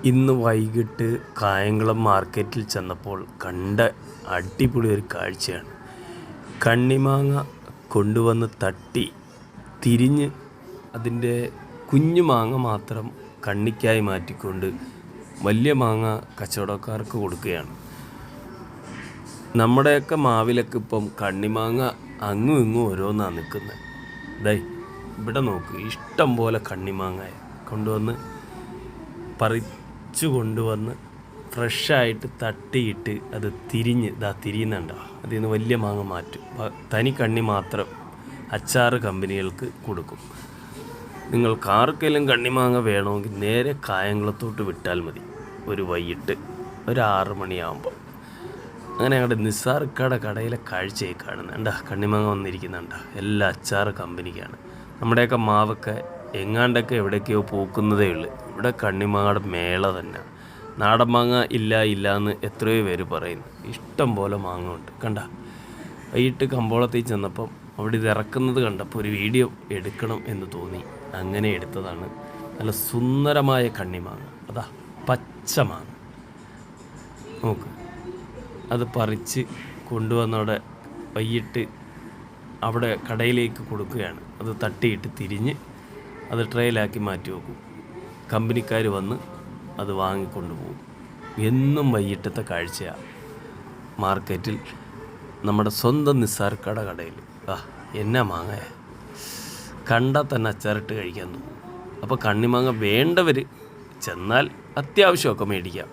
ഇന്ന് വൈകിട്ട് കായംകുളം മാർക്കറ്റിൽ ചെന്നപ്പോൾ കണ്ട അടിപൊളി ഒരു കാഴ്ചയാണ്. കണ്ണിമാങ്ങ കൊണ്ടുവന്ന് തട്ടി തിരിഞ്ഞ് അതിൻ്റെ കുഞ്ഞു മാങ്ങ മാത്രം കണ്ണിക്കായി മാറ്റിക്കൊണ്ട് വലിയ മാങ്ങ കച്ചവടക്കാർക്ക് കൊടുക്കുകയാണ്. നമ്മുടെയൊക്കെ മാവിലൊക്കെ ഇപ്പം കണ്ണിമാങ്ങ അങ്ങും ഇങ്ങും ഓരോന്നാണ് നിൽക്കുന്നത്. ഇവിടെ നോക്ക്, ഇഷ്ടം പോലെ കണ്ണിമാങ്ങ കൊണ്ടുവന്ന് പറിച്ചു കൊണ്ടുവന്ന് ഫ്രഷായിട്ട് തട്ടിയിട്ട് അത് തിരിയുന്നുണ്ടോ, അതിൽ നിന്ന് വലിയ മാങ്ങ മാറ്റും. തനി കണ്ണി മാത്രം അച്ചാറ് കമ്പനികൾക്ക് കൊടുക്കും. നിങ്ങൾക്ക് ആർക്കെങ്കിലും കണ്ണിമാങ്ങ വേണമെങ്കിൽ നേരെ കായംകുളത്തോട്ട് വിട്ടാൽ മതി. ഒരു വൈകിട്ട് ഒരു 6 മണിയാകുമ്പോൾ അങ്ങനെ ഞങ്ങളുടെ നിസാർക്കട കടയിലെ കാഴ്ചയായി കാണുന്നുണ്ട്. കണ്ണിമാങ്ങ വന്നിരിക്കുന്നുണ്ട്. എല്ലാ അച്ചാറ് കമ്പനിക്കാണ്. നമ്മുടെയൊക്കെ മാവൊക്കെ എങ്ങാണ്ടൊക്കെ എവിടേക്കോ പൂക്കുന്നതേ ഉള്ളൂ. ഇവിടെ കണ്ണിമാങ്ങയുടെ മേള തന്നെ. നാടൻ മാങ്ങ ഇല്ല എന്ന് എത്രയോ പേര് പറയുന്നു. ഇഷ്ടം പോലെ മാങ്ങ ഉണ്ട്. വൈകിട്ട് കമ്പോളത്തിൽ ചെന്നപ്പം അവിടെ ഇത് ഇറക്കുന്നത് കണ്ടപ്പോൾ ഒരു വീഡിയോ എടുക്കണം എന്ന് തോന്നി. അങ്ങനെ എടുത്തതാണ്. നല്ല സുന്ദരമായ കണ്ണിമാങ്ങ. പച്ച മാങ്ങ നോക്ക്. അത് പറിച്ച് കൊണ്ടുവന്നവിടെ വൈകിട്ട് അവിടെ കടയിലേക്ക് കൊടുക്കുകയാണ്. അത് തട്ടിയിട്ട് തിരിഞ്ഞ് അത് ട്രെയിലാക്കി മാറ്റി വെക്കും. കമ്പനിക്കാർ വന്ന് അത് വാങ്ങിക്കൊണ്ട് പോകും. എന്നും വൈകിട്ടത്തെ കാഴ്ചയാണ് മാർക്കറ്റിൽ, നമ്മുടെ സ്വന്തം നിസാർക്കട കടയിൽ. എന്നാ മാങ്ങ, കണ്ടാൽ തന്നെ അച്ചാറിട്ട് കഴിക്കാൻ തോന്നും. അപ്പോൾ കണ്ണിമാങ്ങ വേണ്ടവർ ചെന്നാൽ അത്യാവശ്യമൊക്കെ മേടിക്കാം.